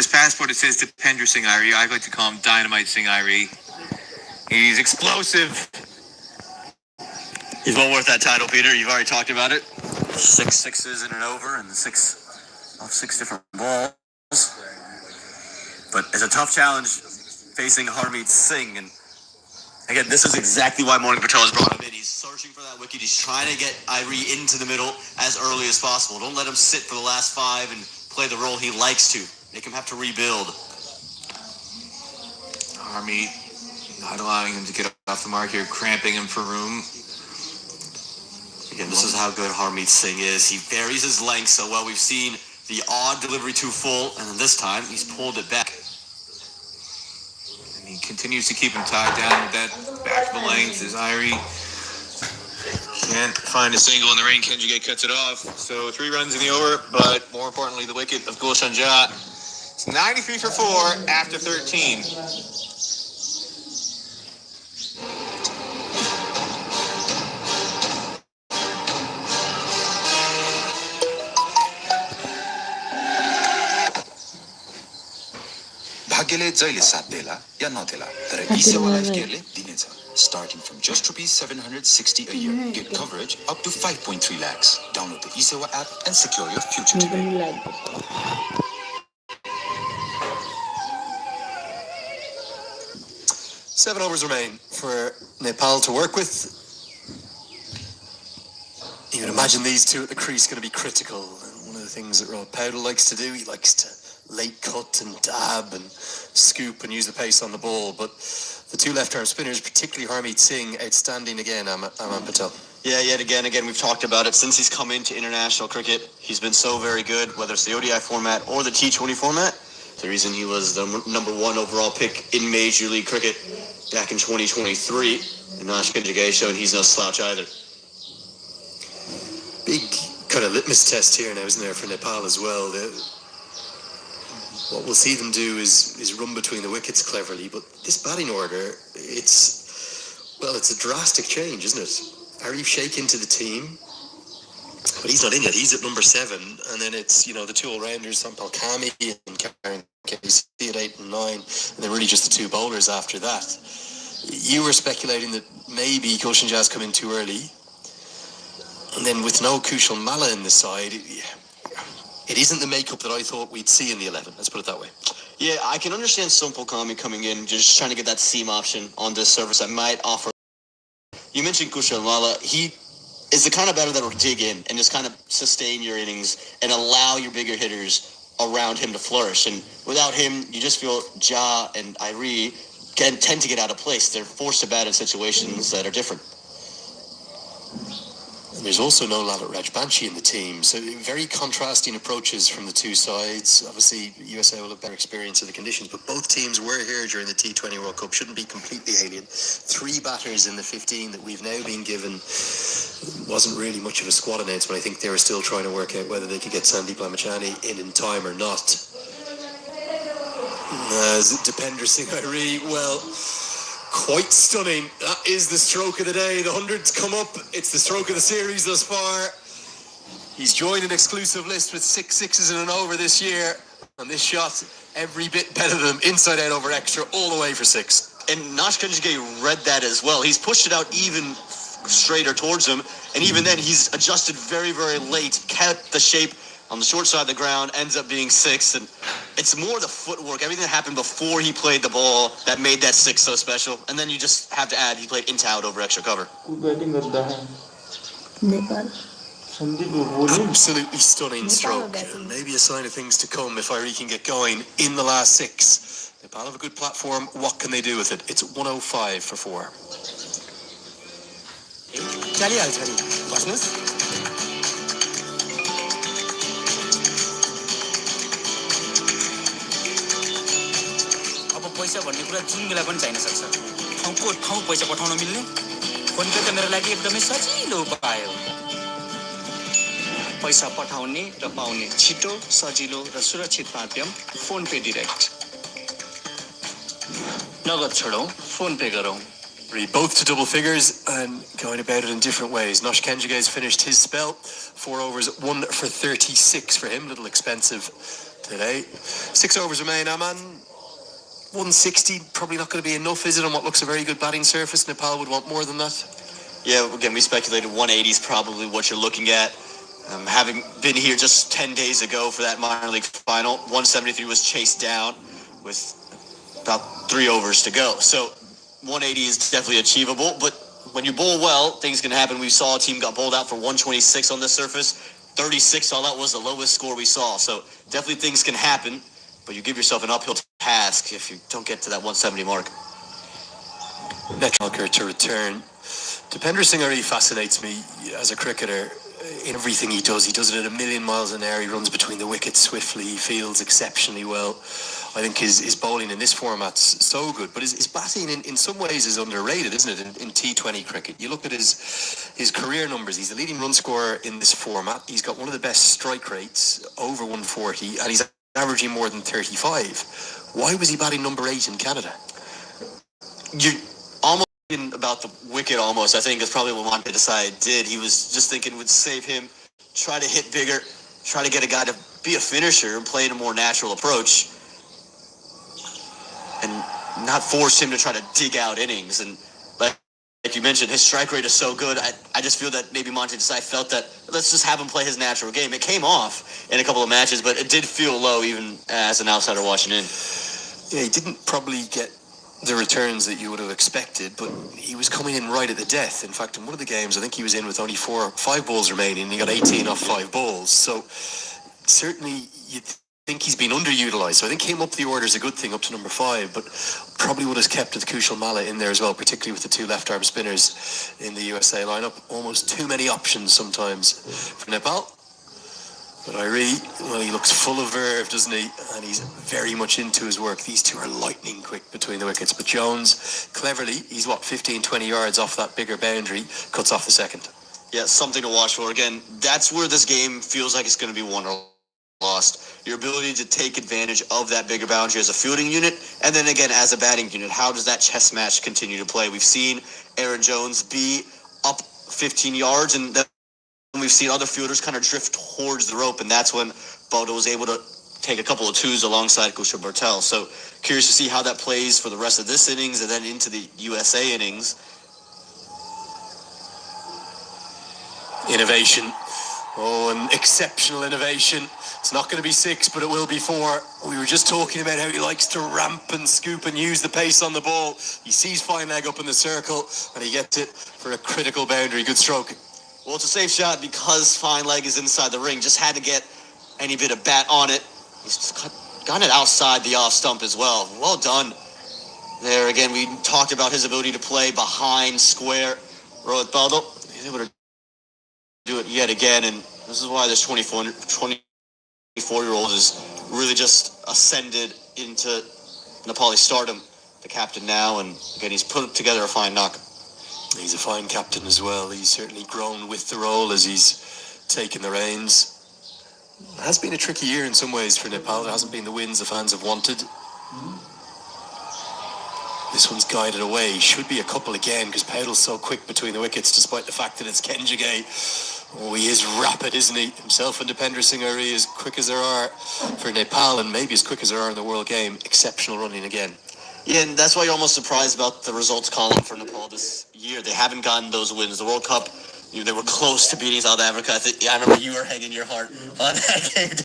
his passport it says Dipender Singh Irie. I like to call him Dynamite Singh Irie. He's explosive. He's well worth that title, Peter. You've already talked about it. 6 sixes in and over, and 6 different balls. But it's a tough challenge facing Harmeet Singh, and again, this is exactly why Morning Patel has brought him in. He's searching for that wicket. He's trying to get Irie into the middle as early as possible. Don't let him sit for the last 5 and play the role he likes to. Make him have to rebuild. Harmeet not allowing him to get off the mark here, cramping him for room. Again, this is how good Harmeet Singh is. He varies his length so well. We've seen the odd delivery too full, and then this time he's pulled it back. And he continues to keep him tied down with that back of the length as Irie can't find a single in the rain. Kenjige cuts it off. So 3 runs in the over, but more importantly, the wicket of Gulshan Jah. It's 93 for 4 after 13. भाग्यले जहिले साथ देला या नदेला तर e-Sewa life केयरले दिनेछ starting from just ₹760 a year. Get coverage up to 5.3 lakhs. Download the e-sewa app and secure your future today. 7 overs remain for Nepal to work with. You can imagine these two at the crease going to be critical. One of the things that Rohit Powell likes to do, he likes to late cut and dab and scoop and use the pace on the ball. But the 2 left-arm spinners, particularly Harmeet Singh, outstanding again, Aman Patel. Yeah, yet again, we've talked about it. Since he's come into international cricket, he's been so very good, whether it's the ODI format or the T20 format. The reason he was the number 1 overall pick in Major League Cricket back in 2023. And Nash Kenjige showed he's no slouch either. Big kind of litmus test here now, isn't there, for Nepal as well? What we'll see them do is run between the wickets cleverly, but this batting order, it's a drastic change, isn't it? Arif Sheikh into the team, but he's not in yet. He's at number 7, and then it's, the 2 all-rounders, Sampal Kami and Karen KC at 8 and 9, and then really just the 2 bowlers after that. You were speculating that maybe Gulshan Jazz come in too early, and then with no Kushal Malla in the side, it isn't the makeup that I thought we'd see in the 11. Let's put it that way. Yeah, I can understand Sampal Kami coming in, just trying to get that seam option on this surface that might offer. You mentioned Kushal Malla. He is the kind of batter that will dig in and just kind of sustain your innings and allow your bigger hitters around him to flourish. And without him, you just feel Jah and Irie can tend to get out of place. They're forced to bat in situations that are different. And there's also no Lalit Rajbanshi in the team, so very contrasting approaches from the 2 sides. Obviously, USA will have better experience of the conditions, but both teams were here during the T20 World Cup. Shouldn't be completely alien. 3 batters in the 15 that we've now been given. Wasn't really much of a squad announcement. I think they were still trying to work out whether they could get Sandeep Lamachani in time or not. Dipender Singh Irie, well, quite stunning. That is the stroke of the day. The 100's come up. It's the stroke of the series thus far. He's joined an exclusive list with 6 sixes in an over this year. And this shot, every bit better than him. Inside out over extra, all the way for 6. And Nash Kenjige read that as well. He's pushed it out even straighter towards him. And even then, he's adjusted very, very late. Kept the shape on the short side of the ground, ends up being 6. And it's more the footwork, everything that happened before he played the ball that made that 6 so special. And then you just have to add, he played into out over extra cover. Nepal. Absolutely stunning stroke. Maybe a sign of things to come if Irie can get going in the last 6. Nepal have a good platform. What can they do with it? It's 105 for 4. पैसा भन्ने कुरा जुन बेला पनि चाहिन सक्छ ठाउँको ठाउँ पैसा पठाउन मिल्ने फोन पे त मेरो लागि एकदमै सजिलो उपाय हो पैसा पठाउने र पाउने छिटो सजिलो र सुरक्षित माध्यम फोन पे डाइरेक्ट नगद छोडौं फोन पे गरौं. Read both to double figures and going about it in different ways. Nash Kenjige has finished his spell. 4 overs, 1 for 36 for him. A little expensive to Today, 6 overs remain, Aman. 160, probably not going to be enough, is it, on what looks a very good batting surface? Nepal would want more than that. Yeah, again, we speculated 180 is probably what you're looking at. Having been here just 10 days ago for that minor league final, 173 was chased down with about 3 overs to go. So 180 is definitely achievable, but when you bowl well, things can happen. We saw a team got bowled out for 126 on this surface. 36 all that was the lowest score we saw. So definitely things can happen, but you give yourself an uphill task if you don't get to that 170 mark. Netchalker to return. Dipender Singh already fascinates me as a cricketer. In everything he does it at a million miles an hour. He runs between the wickets swiftly. He fields exceptionally well. I think his bowling in this format's so good, but his batting in some ways is underrated, isn't it? In T20 cricket, you look at his career numbers. He's the leading run scorer in this format. He's got one of the best strike rates, over 140, and he's averaging more than 35. Why was he batting number 8 in Canada? You're almost thinking about the wicket almost. I think it's probably what Monte Desai did. He was just thinking it would save him, try to hit bigger, try to get a guy to be a finisher and play in a more natural approach, and not force him to try to dig out innings. And like you mentioned, his strike rate is so good. I just feel that maybe Monte Desai felt that let's just have him play his natural game. It came off in a couple of matches, but it did feel low even as an outsider watching in. Yeah, he didn't probably get the returns that you would have expected, but he was coming in right at the death. In fact, in one of the games, I think he was in with only 4 or 5 balls remaining, and he got 18 off 5 balls. So certainly you'd think he's been underutilised. So I think came up the order is a good thing up to number 5, but probably would have kept the Kushal Malla in there as well, particularly with the 2 left-arm spinners in the USA lineup. Almost too many options sometimes for Nepal. But Irie, well, he looks full of verve, doesn't he? And he's very much into his work. These two are lightning quick between the wickets. But Jones, cleverly, he's 15, 20 yards off that bigger boundary, cuts off the second. Yeah, something to watch for. Again, that's where this game feels like it's going to be won or lost. Your ability to take advantage of that bigger boundary as a fielding unit, and then again as a batting unit. How does that chess match continue to play? We've seen Aaron Jones be up 15 yards, and then we've seen other fielders kind of drift towards the rope, and that's when Bodo was able to take a couple of twos alongside Kushal Bartel. So curious to see how that plays for the rest of this innings and then into the USA innings. Innovation. Oh, an exceptional innovation. It's not going to be 6, but it will be 4. We were just talking about how he likes to ramp and scoop and use the pace on the ball. He sees fine leg up in the circle, and he gets it for a critical boundary. Good stroke. Well, it's a safe shot because fine leg is inside the ring. Just had to get any bit of bat on it. He's just gotten it outside the off stump as well. Well done. There again, we talked about his ability to play behind square. Rohit Baldo, he's able to do it yet again, and this is why this 24-year-old is really just ascended into Nepali stardom. The captain now, and again, he's put together a fine knock. He's a fine captain as well. He's certainly grown with the role as he's taken the reins. It has been a tricky year in some ways for Nepal. There hasn't been the wins the fans have wanted. This one's guided away. Should be a couple again because Paudle's so quick between the wickets despite the fact that it's Kenjige. Oh, he is rapid, isn't he? Himself and Dipender Singh are as quick as there are for Nepal, and maybe as quick as there are in the world game. Exceptional running again. Yeah, and that's why you're almost surprised about the results column for Nepal this year. They haven't gotten those wins. The World Cup, they were close to beating South Africa. I remember you were hanging your heart on that game.